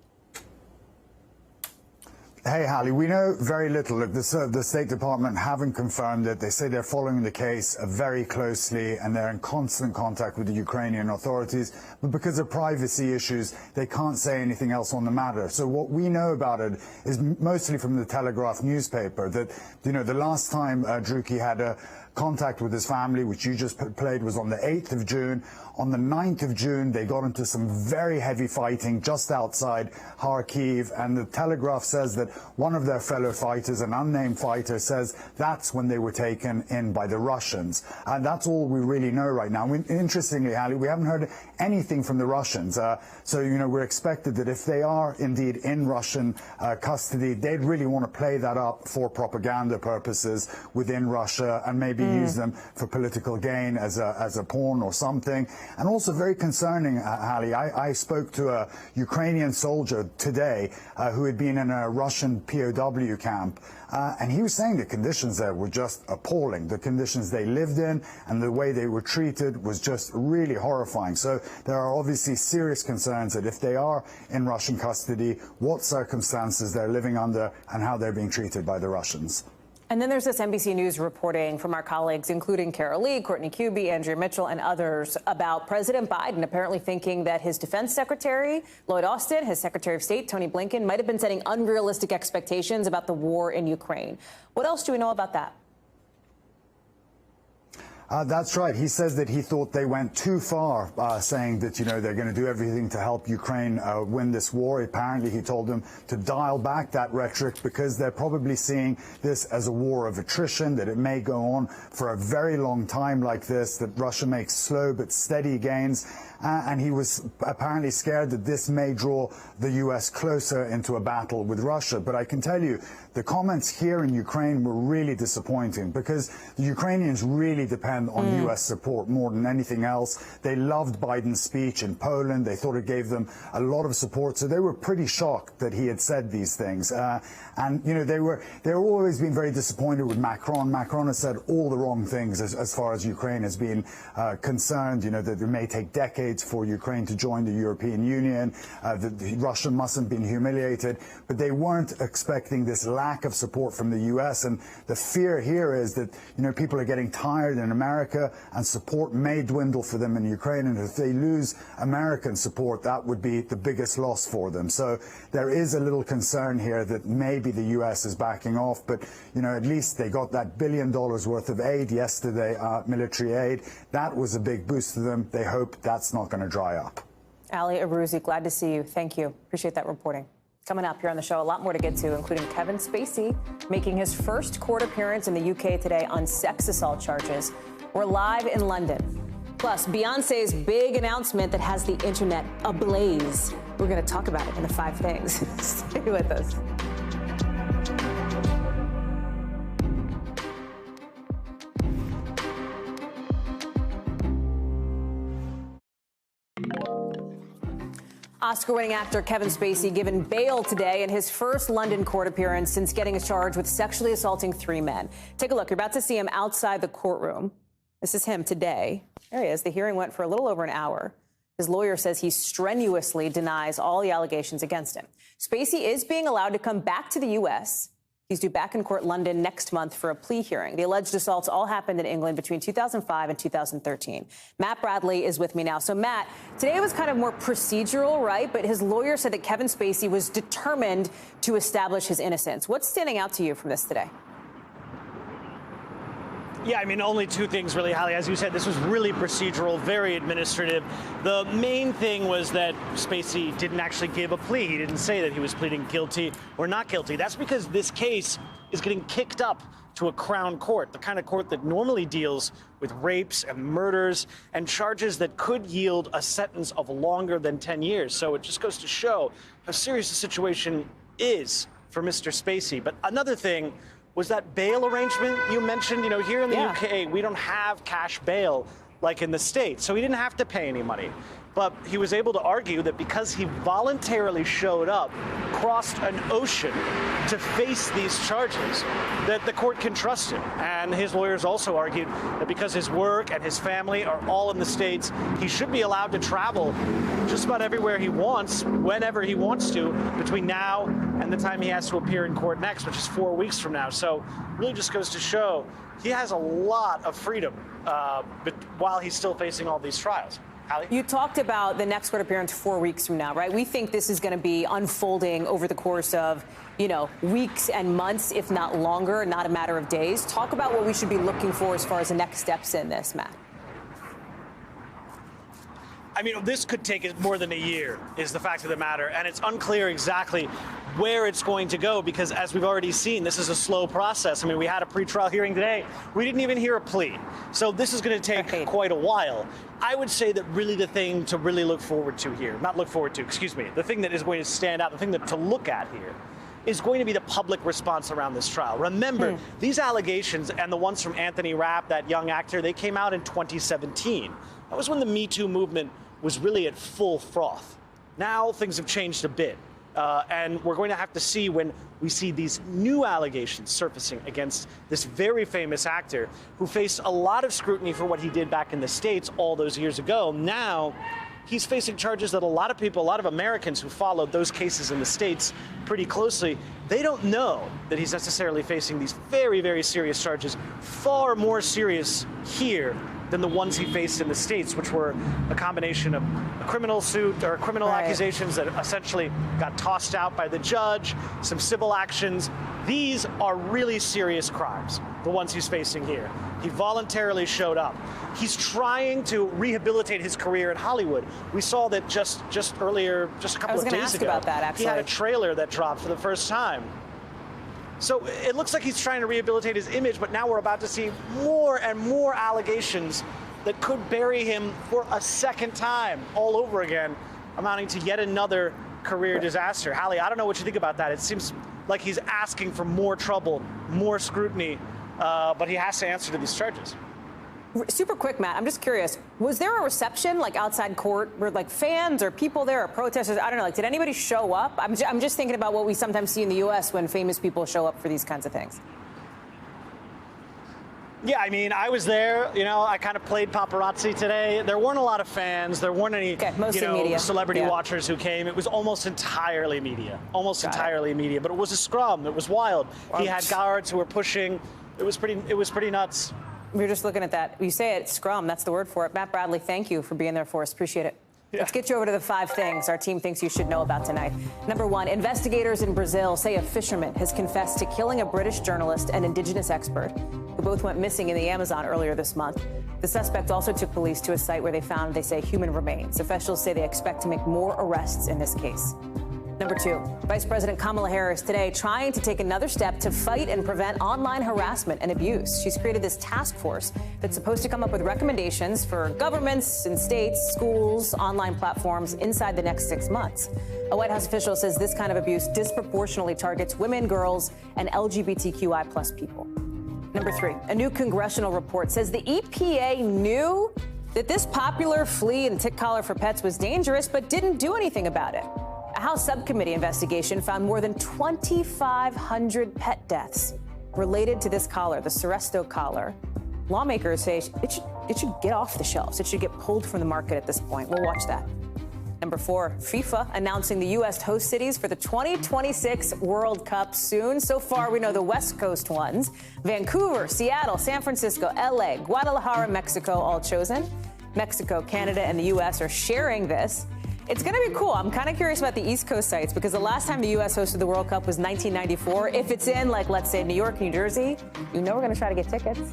Hey, Hallie, we know very little. Look, the State Department haven't confirmed it. They say they're following the case very closely and they're in constant contact with the Ukrainian authorities. But because of privacy issues, they can't say anything else on the matter. So what we know about it is mostly from the Telegraph newspaper that, you know, the last time Druki had a contact with his family, which you just played, was on the 8th of June. On the 9th of June, they got into some very heavy fighting just outside Kharkiv, and the Telegraph says that one of their fellow fighters, an unnamed fighter, says that's when they were taken in by the Russians. And that's all we really know right now. Interestingly, Hallie, we haven't heard anything from the Russians. So, you know, we're expected that if they are indeed in Russian custody, they'd really want to play that up for propaganda purposes within Russia and maybe use them for political gain as a pawn or something. And also very concerning, Hallie, I spoke to a Ukrainian soldier today who had been in a Russian POW camp, and he was saying the conditions there were just appalling. The conditions they lived in and the way they were treated was just really horrifying. So there are obviously serious concerns that if they are in Russian custody, what circumstances they're living under and how they're being treated by the Russians. And then there's this NBC News reporting from our colleagues, including Carol Lee, Courtney Cuba, Andrea Mitchell, and others, about President Biden apparently thinking that his defense secretary, Lloyd Austin, his Secretary of State, Tony Blinken, might have been setting unrealistic expectations about the war in Ukraine. What else do we know about that? That's right. He says that he thought they went too far, saying that, you know, they're going to do everything to help Ukraine win this war. Apparently, he told them to dial back that rhetoric because they're probably seeing this as a war of attrition, that it may go on for a very long time like this, that Russia makes slow but steady gains. And he was apparently scared that this may draw the U.S. closer into a battle with Russia. But I can tell you, the comments here in Ukraine were really disappointing because the Ukrainians really depend on U.S. support more than anything else. They loved Biden's speech in Poland. They thought it gave them a lot of support. So they were pretty shocked that he had said these things. And, you know, they were always been very disappointed with Macron. Macron has said all the wrong things as far as Ukraine has been concerned, you know, that it may take decades for Ukraine to join the European Union, that Russia mustn't be humiliated, but they weren't expecting this lack of support from the U.S. And the fear here is that, you know, people are getting tired in America and support may dwindle for them in Ukraine. And if they lose American support, that would be the biggest loss for them. So there is a little concern here that maybe the U.S. is backing off, but, you know, at least they got that $1 billion worth of aid yesterday, military aid. That was a big boost to them. They hope that's not going to dry up. Ali Arouzi, glad to see you. Thank you. Appreciate that reporting. Coming up here on the show, a lot more to get to, including Kevin Spacey making his first court appearance in the UK today on sex assault charges. We're live in London. Plus, Beyonce's big announcement that has the internet ablaze. We're going to talk about it in the 5 things. Stay with us. Oscar-winning actor Kevin Spacey given bail today in his first London court appearance since getting charged with sexually assaulting 3 men. Take a look. You're about to see him outside the courtroom. This is him today. There he is. The hearing went for a little over an hour. His lawyer says he strenuously denies all the allegations against him. Spacey is being allowed to come back to the U.S. He's due back in court London next month for a plea hearing. The alleged assaults all happened in England between 2005 and 2013. Matt Bradley is with me now. So, Matt, today was kind of more procedural, right? But his lawyer said that Kevin Spacey was determined to establish his innocence. What's standing out to you from this today? Yeah, I mean, only 2 things really, Hallie. As you said, this was really procedural, very administrative. The main thing was that Spacey didn't actually give a plea. He didn't say that he was pleading guilty or not guilty. That's because this case is getting kicked up to a Crown Court, the kind of court that normally deals with rapes and murders and charges that could yield a sentence of longer than 10 years. So it just goes to show how serious the situation is for Mr. Spacey. But another thing was that bail arrangement you mentioned. You know, here in the UK, we don't have cash bail like in the States, so he didn't have to pay any money. But he was able to argue that because he voluntarily showed up, crossed an ocean to face these charges, that the court can trust him. And his lawyers also argued that because his work and his family are all in the States, he should be allowed to travel just about everywhere he wants, whenever he wants to, between now and the time he has to appear in court next, which is 4 weeks from now. So really just goes to show he has a lot of freedom while he's still facing all these trials. Hallie? You talked about the next court appearance 4 weeks from now, right? We think this is going to be unfolding over the course of, weeks and months, if not longer, not a matter of days. Talk about what we should be looking for as far as the next steps in this, Matt. I mean, this could take more than a year, is the fact of the matter. And it's unclear exactly where it's going to go because, as we've already seen, this is a slow process. I mean, we had a pretrial hearing today. We didn't even hear a plea. So this is going to take quite a while. I would say that really the thing to really look forward to here, the thing that is going to stand out, the thing to look at here is going to be the public response around this trial. Remember, these allegations and the ones from Anthony Rapp, that young actor, they came out in 2017. That was when the Me Too movement was really at full froth. Now things have changed a bit. And we're going to have to see when we see these new allegations surfacing against this very famous actor who faced a lot of scrutiny for what he did back in the States all those years ago. Now he's facing charges that a lot of people, a lot of Americans who followed those cases in the States pretty closely, they don't know that he's necessarily facing these very, very serious charges, far more serious here than the ones he faced in the States, which were a combination of a criminal suit or criminal accusations that essentially got tossed out by the judge, some civil actions. These are really serious crimes, the ones he's facing here. He voluntarily showed up. He's trying to rehabilitate his career in Hollywood. We saw that just a couple of days ago, he had a trailer that dropped for the first time. So it looks like he's trying to rehabilitate his image, but now we're about to see more and more allegations that could bury him for a second time all over again, amounting to yet another career disaster. Hallie, I don't know what you think about that. It seems like he's asking for more trouble, more scrutiny, but he has to answer to these charges. Super quick, Matt, I'm just curious, was there a reception like outside court where like fans or people there or protesters, I don't know, like did anybody show up? I'm just thinking about what we sometimes see in the U.S. when famous people show up for these kinds of things. Yeah, I mean, I was there, I kind of played paparazzi today. There weren't a lot of fans. There weren't any, media. Celebrity watchers who came. It was almost entirely media, media. But it was a scrum. It was wild. He had guards who were pushing. It was pretty nuts. We're just looking at that. You say it, scrum, that's the word for it. Matt Bradley, thank you for being there for us. Appreciate it. Yeah. Let's get you over to the 5 things our team thinks you should know about tonight. Number 1, investigators in Brazil say a fisherman has confessed to killing a British journalist and indigenous expert who both went missing in the Amazon earlier this month. The suspect also took police to a site where they found, they say, human remains. Officials say they expect to make more arrests in this case. Number 2, Vice President Kamala Harris today trying to take another step to fight and prevent online harassment and abuse. She's created this task force that's supposed to come up with recommendations for governments and states, schools, online platforms inside the next 6 months. A White House official says this kind of abuse disproportionately targets women, girls, and LGBTQI plus people. Number 3, a new congressional report says the EPA knew that this popular flea and tick collar for pets was dangerous, but didn't do anything about it. A House subcommittee investigation found more than 2,500 pet deaths related to this collar, the Seresto collar. Lawmakers say it should get off the shelves. It should get pulled from the market at this point. We'll watch that. Number 4, FIFA announcing the U.S. host cities for the 2026 World Cup soon. So far, we know the West Coast ones: Vancouver, Seattle, San Francisco, L.A., Guadalajara, Mexico, all chosen. Mexico, Canada, and the U.S. are sharing this. It's going to be cool. I'm kind of curious about the East Coast sites because the last time the U.S. hosted the World Cup was 1994. If it's in, like, let's say, New York, New Jersey, we're going to try to get tickets.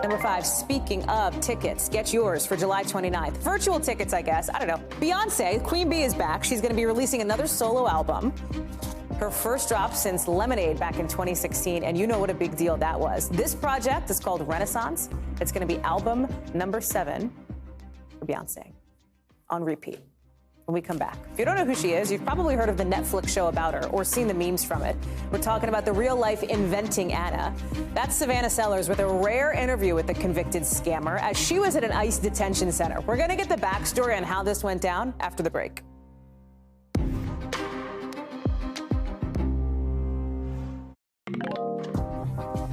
Number 5, speaking of tickets, get yours for July 29th. Virtual tickets, I guess. I don't know. Beyonce, Queen Bee, is back. She's going to be releasing another solo album. Her first drop since Lemonade back in 2016, and you know what a big deal that was. This project is called Renaissance. It's going to be album number 7 for Beyonce on repeat. when we come back. If you don't know who she is, you've probably heard of the Netflix show about her or seen the memes from it. We're talking about the real-life Inventing Anna. That's Savannah Sellers with a rare interview with the convicted scammer as she was at an ICE detention center. We're going to get the backstory on how this went down after the break.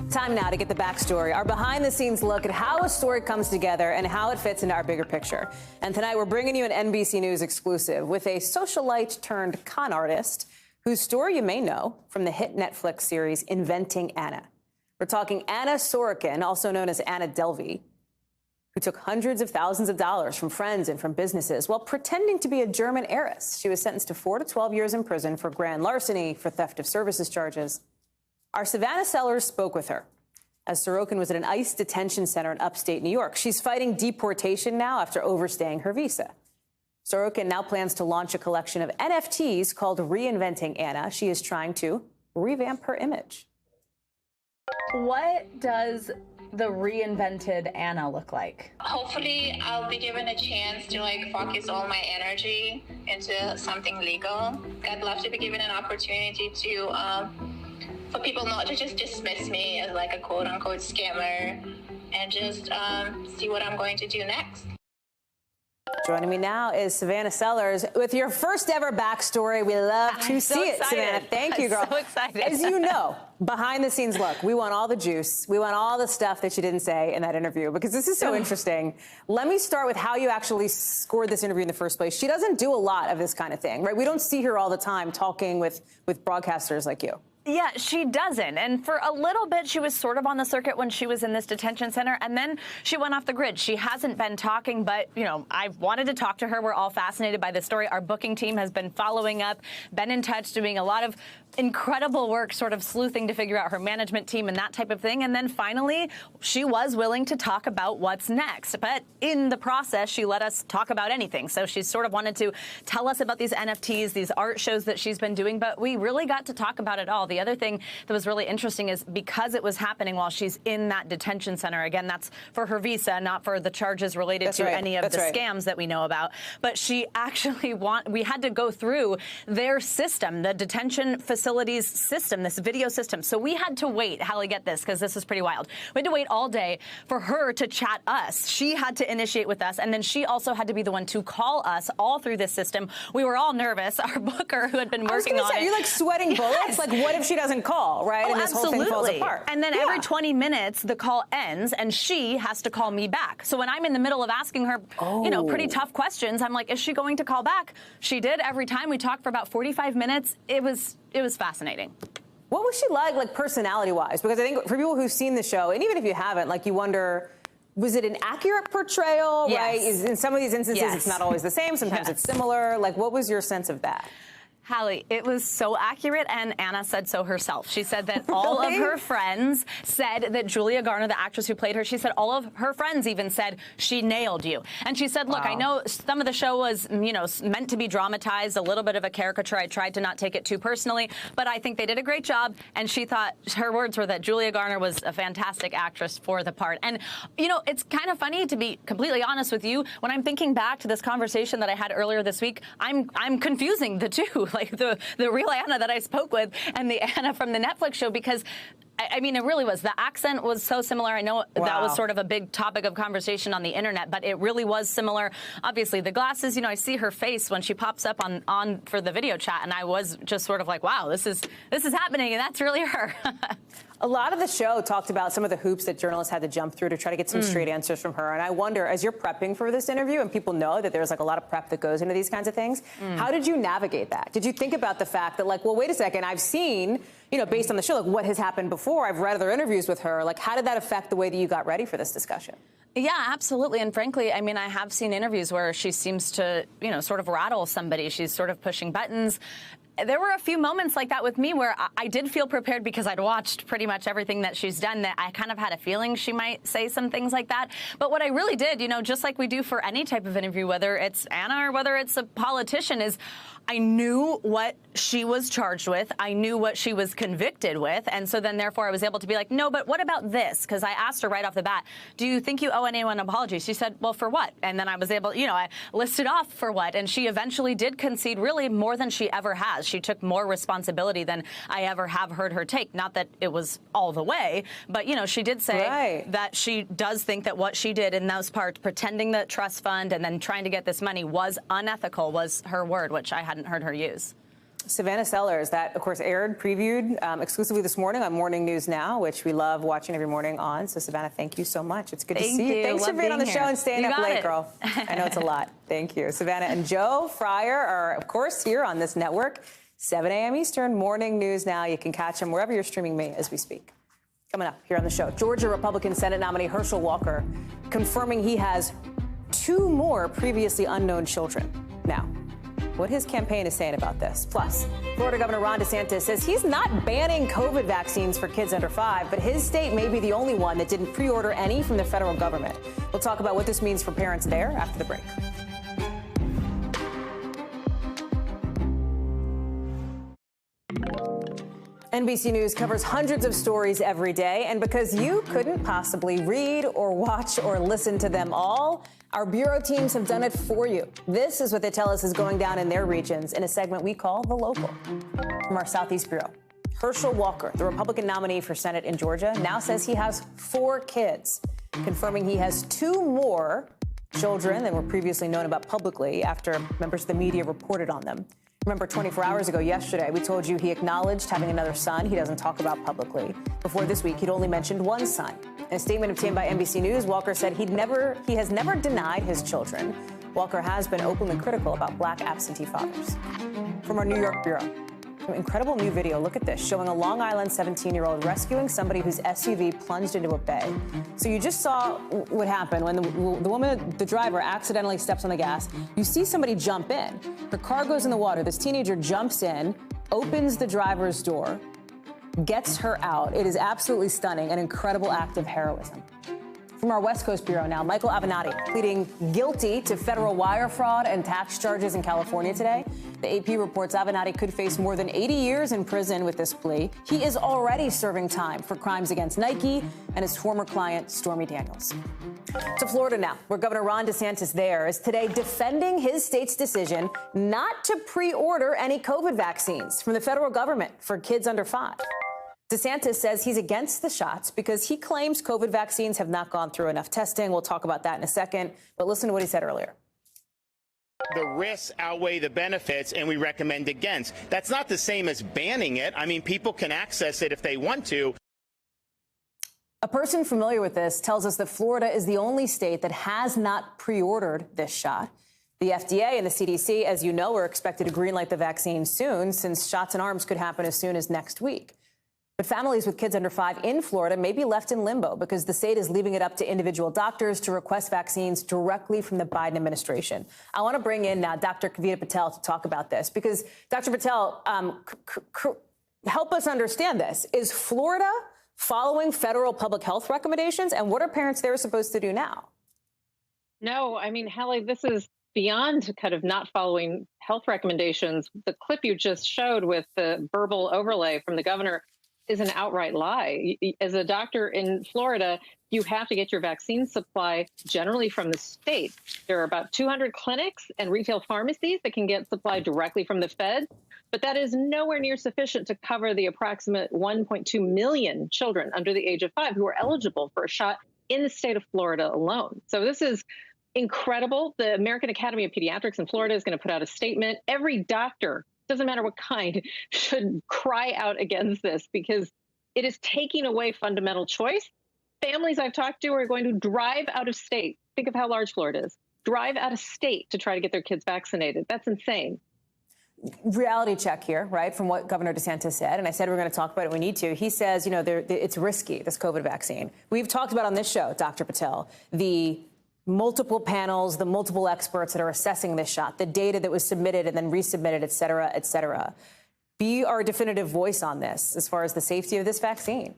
Time now to get the backstory, our behind-the-scenes look at how a story comes together and how it fits into our bigger picture. And tonight we're bringing you an NBC News exclusive with a socialite turned con artist whose story you may know from the hit Netflix series Inventing Anna. We're talking Anna Sorokin, also known as Anna Delvey, who took hundreds of thousands of dollars from friends and from businesses while pretending to be a German heiress. She was sentenced to 4 to 12 years in prison for grand larceny, for theft of services charges. Our Savannah Sellers spoke with her as Sorokin was at an ICE detention center in upstate New York. She's fighting deportation now after overstaying her visa. Sorokin now plans to launch a collection of NFTs called Reinventing Anna. She is trying to revamp her image. What does the reinvented Anna look like? Hopefully I'll be given a chance to focus all my energy into something legal. I'd love to be given an opportunity to for people not to just dismiss me as a quote-unquote scammer and just see what I'm going to do next. Joining me now is Savannah Sellers with your first ever backstory. We love to see it, Savannah. Thank you, girl. I'm so excited. As you know, behind the scenes look, we want all the juice. We want all the stuff that you didn't say in that interview because this is so interesting. Let me start with how you actually scored this interview in the first place. She doesn't do a lot of this kind of thing, right? We don't see her all the time talking with broadcasters like you. Yeah, she doesn't. And for a little bit, she was sort of on the circuit when she was in this detention center. And then she went off the grid. She hasn't been talking, but, I wanted to talk to her. We're all fascinated by this story. Our booking team has been following up, been in touch, doing a lot of incredible work, sort of sleuthing to figure out her management team and that type of thing. And then finally, she was willing to talk about what's next. But in the process, she let us talk about anything. So she sort of wanted to tell us about these NFTs, these art shows that she's been doing. But we really got to talk about it all. The other thing that was really interesting is because it was happening while she's in that detention center. Again, that's for her visa, not for the charges related to any of the scams that we know about. But she actually we had to go through their system, the detention facilities system, this video system. So we had to wait, Hallie, get this, because this is pretty wild. We had to wait all day for her to chat us. She had to initiate with us, and then she also had to be the one to call us all through this system. We were all nervous. Our booker, who had been working on it. You're sweating bullets? Like, what if she doesn't call, right? Oh, and this whole thing falls apart. And then every 20 minutes, the call ends, and she has to call me back. So when I'm in the middle of asking her, pretty tough questions, I'm like, is she going to call back? She did every time. We talked for about 45 minutes. It was fascinating. What was she like personality-wise? Because I think for people who've seen the show, and even if you haven't, you wonder, was it an accurate portrayal, right? In some of these instances, it's not always the same. Sometimes it's similar. What was your sense of that? Hallie, it was so accurate, and Anna said so herself. She said that all of her friends said that Julia Garner, the actress who played her, she said all of her friends even said she nailed you. And she said, look, I know some of the show was, meant to be dramatized, a little bit of a caricature. I tried to not take it too personally, but I think they did a great job. And she thought, her words were that Julia Garner was a fantastic actress for the part. And, it's kind of funny, to be completely honest with you, when I'm thinking back to this conversation that I had earlier this week, I'm confusing the two. The real Anna that I spoke with and the Anna from the Netflix show, because I mean, it really was. The accent was so similar. I know that was sort of a big topic of conversation on the internet, but it really was similar. Obviously, the glasses, I see her face when she pops up on for the video chat, and I was just sort of like, wow, this is happening, and that's really her. A lot of the show talked about some of the hoops that journalists had to jump through to try to get some straight answers from her. And I wonder, as you're prepping for this interview, and people know that there's a lot of prep that goes into these kinds of things, how did you navigate that? Did you think about the fact that, well, wait a second, I've seen, based on the show, what has happened before, I've read other interviews with her, how did that affect the way that you got ready for this discussion? Yeah, absolutely. And frankly, I mean, I have seen interviews where she seems to, sort of rattle somebody. She's sort of pushing buttons. there were a few moments like that with me where I did feel prepared because I'd watched pretty much everything that she's done, that I kind of had a feeling she might say some things like that. But what I really did, just like we do for any type of interview, whether it's Anna or whether it's a politician, is I knew what she was charged with. I knew what she was convicted with. And so then, therefore, I was able to be like, no, but what about this? Because I asked her right off the bat, do you think you owe anyone an apology? She said, well, for what? And then I was able, I listed off for what. And she eventually did concede really more than she ever has. She took more responsibility than I ever have heard her take. Not that it was all the way, but, she did say that she does think that what she did in those parts, pretending the trust fund and then trying to get this money, was unethical, was her word, which I hadn't heard her use. Savannah Sellers, that, of course, previewed exclusively this morning on Morning News Now, which we love watching every morning on. So, Savannah, thank you so much. It's good to see you. Thanks for being on the show and staying up late, girl. I know it's a lot. Thank you. Savannah and Joe Fryer are, of course, here on this network, 7 a.m. Eastern, Morning News Now. You can catch them wherever you're streaming me as we speak. Coming up here on the show, Georgia Republican Senate nominee Herschel Walker confirming he has 2 more previously unknown children. Now, what his campaign is saying about this. Plus, Florida Governor Ron DeSantis says he's not banning COVID vaccines for kids under 5, but his state may be the only one that didn't pre-order any from the federal government. We'll talk about what this means for parents there after the break. NBC News covers hundreds of stories every day, and because you couldn't possibly read or watch or listen to them all, our bureau teams have done it for you. This is what they tell us is going down in their regions in a segment we call The Local. From our Southeast Bureau, Herschel Walker, the Republican nominee for Senate in Georgia, now says he has 4 kids, confirming he has 2 more children than were previously known about publicly after members of the media reported on them. Remember, 24 hours ago yesterday, we told you he acknowledged having another son he doesn't talk about publicly. Before this week, he'd only mentioned 1 son. In a statement obtained by NBC News, Walker said he has never denied his children. Walker has been openly critical about black absentee fathers. From our New York Bureau, incredible new video. Look at this, showing a Long Island 17-year-old rescuing somebody whose SUV plunged into a bay. So you just saw what happened when the driver, accidentally steps on the gas. You see somebody jump in. Her car goes in the water. This teenager jumps in, opens the driver's door, gets her out. It is absolutely stunning, an incredible act of heroism. From our West Coast Bureau now, Michael Avenatti pleading guilty to federal wire fraud and tax charges in California today. The AP reports Avenatti could face more than 80 years in prison with this plea. He is already serving time for crimes against Nike and his former client, Stormy Daniels. To Florida now, where Governor Ron DeSantis there is today defending his state's decision not to pre-order any COVID vaccines from the federal government for kids under 5. DeSantis says he's against the shots because he claims COVID vaccines have not gone through enough testing. We'll talk about that in a second, but listen to what he said earlier. The risks outweigh the benefits, and we recommend against. That's not the same as banning it. I mean, people can access it if they want to. A person familiar with this tells us that Florida is the only state that has not pre-ordered this shot. The FDA and the CDC, as you know, are expected to greenlight the vaccine soon, since shots in arms could happen as soon as next week. But families with kids under 5 in Florida may be left in limbo because the state is leaving it up to individual doctors to request vaccines directly from the Biden administration. I want to bring in now Dr. Kavita Patel to talk about this because, Dr. Patel, help us understand this. Is Florida following federal public health recommendations, and what are parents there supposed to do now? No, I mean, Hallie, this is beyond kind of not following health recommendations. The clip you just showed with the verbal overlay from the governor is an outright lie. As a doctor in Florida, you have to get your vaccine supply generally from the state. There are about 200 clinics and retail pharmacies that can get supply directly from the feds, but that is nowhere near sufficient to cover the approximate 1.2 million children under the age of 5 who are eligible for a shot in the state of Florida alone. So this is incredible. The American Academy of Pediatrics in Florida is going to put out a statement. Every doctor, doesn't matter what kind, should cry out against this because it is taking away fundamental choice. Families I've talked to are going to drive out of state. Think of how large Florida is. Drive out of state to try to get their kids vaccinated. That's insane. Reality check here, right, from what Governor DeSantis said, and I said we're going to talk about it when we need to. He says, you know, it's risky, this COVID vaccine. We've talked about on this show, Dr. Patel, the multiple panels, the multiple experts that are assessing this shot, the data that was submitted and then resubmitted, et cetera, et cetera. be our definitive voice on this as far as the safety of this vaccine.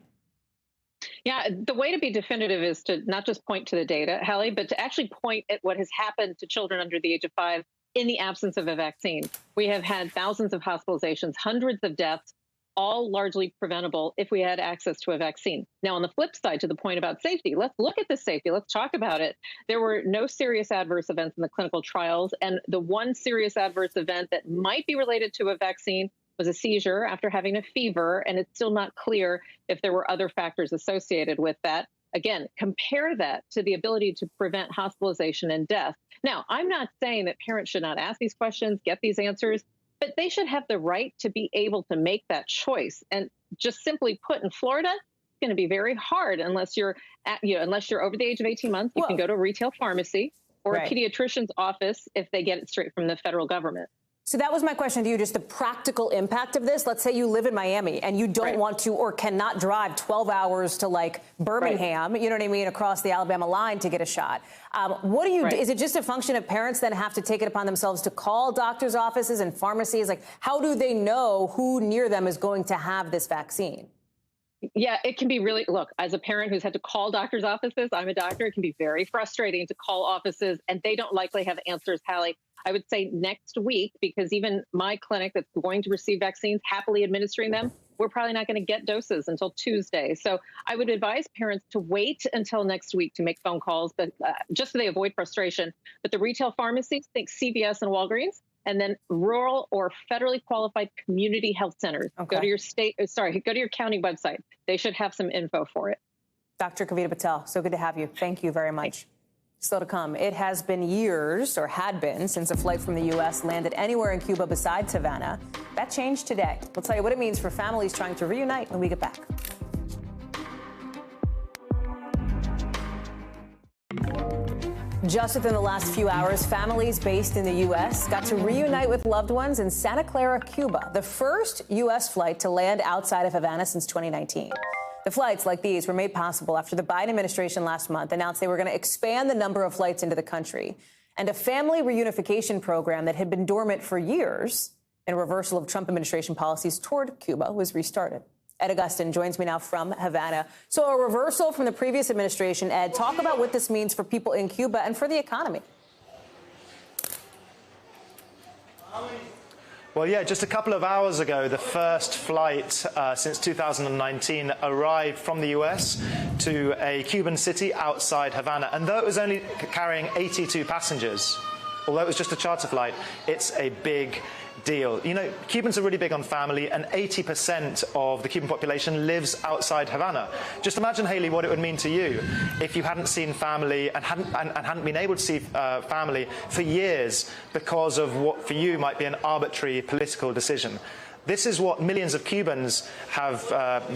Yeah, the way to be definitive is to not just point to the data, Hallie, but to actually point at what has happened to children under the age of 5 in the absence of a vaccine. We have had thousands of hospitalizations, hundreds of deaths, all largely preventable if we had access to a vaccine. Now, on the flip side, to the point about safety, let's look at the safety. Let's talk about it. There were no serious adverse events in the clinical trials, and the one serious adverse event that might be related to a vaccine was a seizure after having a fever, and it's still not clear if there were other factors associated with that. Again, compare that to the ability to prevent hospitalization and death. Now, I'm not saying that parents should not ask these questions, get these answers, but they should have the right to be able to make that choice. And just simply put, in Florida, it's going to be very hard unless you're unless you're over the age of 18 months. You can go to a retail pharmacy or a pediatrician's office if they get it straight from the federal government. So that was my question to you, just the practical impact of this. Let's say you live in Miami and you don't want to or cannot drive 12 hours to like Birmingham, you know what I mean, across the Alabama line to get a shot. What do you do? Is it just a function of parents then have to take it upon themselves to call doctors' offices and pharmacies? Like, how do they know who near them is going to have this vaccine? Yeah, it can be really, look, as a parent who's had to call doctors' offices, I'm a doctor, it can be very frustrating to call offices, and they don't likely have answers, Hallie. I would say next week, because even my clinic that's going to receive vaccines, happily administering them, we're probably not going to get doses until Tuesday. So I would advise parents to wait until next week to make phone calls, but just so they avoid frustration. But the retail pharmacies, think CVS and Walgreens, and then rural or federally qualified community health centers. Go to your go to your county website. They should have some info for it. Dr. Kavita Patel, so good to have you. Thank you very much. Still to come. It has been years, or had been, since a flight from the U.S. landed anywhere in Cuba besides Havana. That changed today. We'll tell you what it means for families trying to reunite when we get back. Just within the last few hours, families based in the U.S. got to reunite with loved ones in Santa Clara, Cuba, the first U.S. flight to land outside of Havana since 2019. The flights like these were made possible after the Biden administration last month announced they were going to expand the number of flights into the country, and a family reunification program that had been dormant for years in reversal of Trump administration policies toward Cuba was restarted. Ed Augustin joins me now from Havana. So a reversal from the previous administration. Ed, talk about what this means for people in Cuba and for the economy. Well, yeah, just a couple of hours ago, the first flight since 2019 arrived from the U.S. to a Cuban city outside Havana. And though it was only carrying 82 passengers, although it was just a charter flight, it's a big deal. You know, Cubans are really big on family, and 80% of the Cuban population lives outside Havana. Just imagine, Haley, what it would mean to you if you hadn't seen family and hadn't been able to see family for years because of what for you might be an arbitrary political decision. This is what millions of Cubans have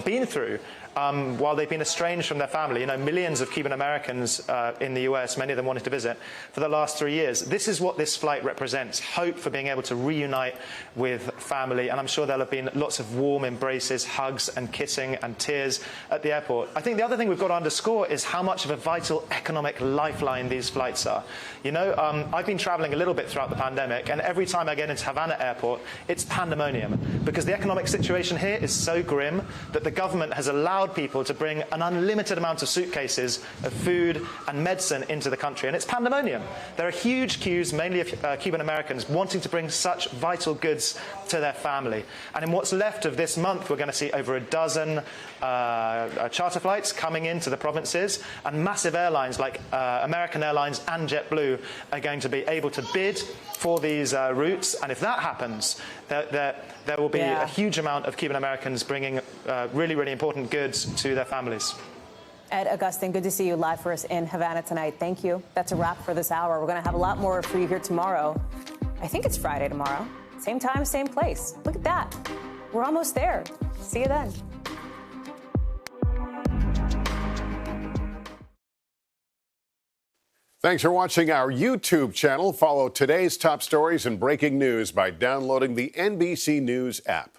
been through while they've been estranged from their family. You know, millions of Cuban Americans in the US, many of them wanted to visit for the last 3 years. This is what this flight represents, hope for being able to reunite with family. And I'm sure there'll have been lots of warm embraces, hugs and kissing and tears at the airport. I think the other thing we've got to underscore is how much of a vital economic lifeline these flights are. You know, I've been traveling a little bit throughout the pandemic, and every time I get into Havana Airport, it's pandemonium, because the economic situation here is so grim that the government has allowed people to bring an unlimited amount of suitcases of food and medicine into the country, and it's pandemonium. There are huge queues, mainly of Cuban Americans, wanting to bring such vital goods to their family. And in what's left of this month, we're going to see over a dozen charter flights coming into the provinces, and massive airlines like American Airlines and JetBlue are going to be able to bid for these routes. And if that happens, there will be a huge amount of Cuban Americans bringing really, really important goods to their families. Ed Augustin, good to see you live for us in Havana tonight. Thank you. That's a wrap for this hour. We're going to have a lot more for you here tomorrow. I think it's Friday tomorrow. Same time, same place. Look at that. We're almost there. See you then. Thanks for watching our YouTube channel. Follow today's top stories and breaking news by downloading the NBC News app.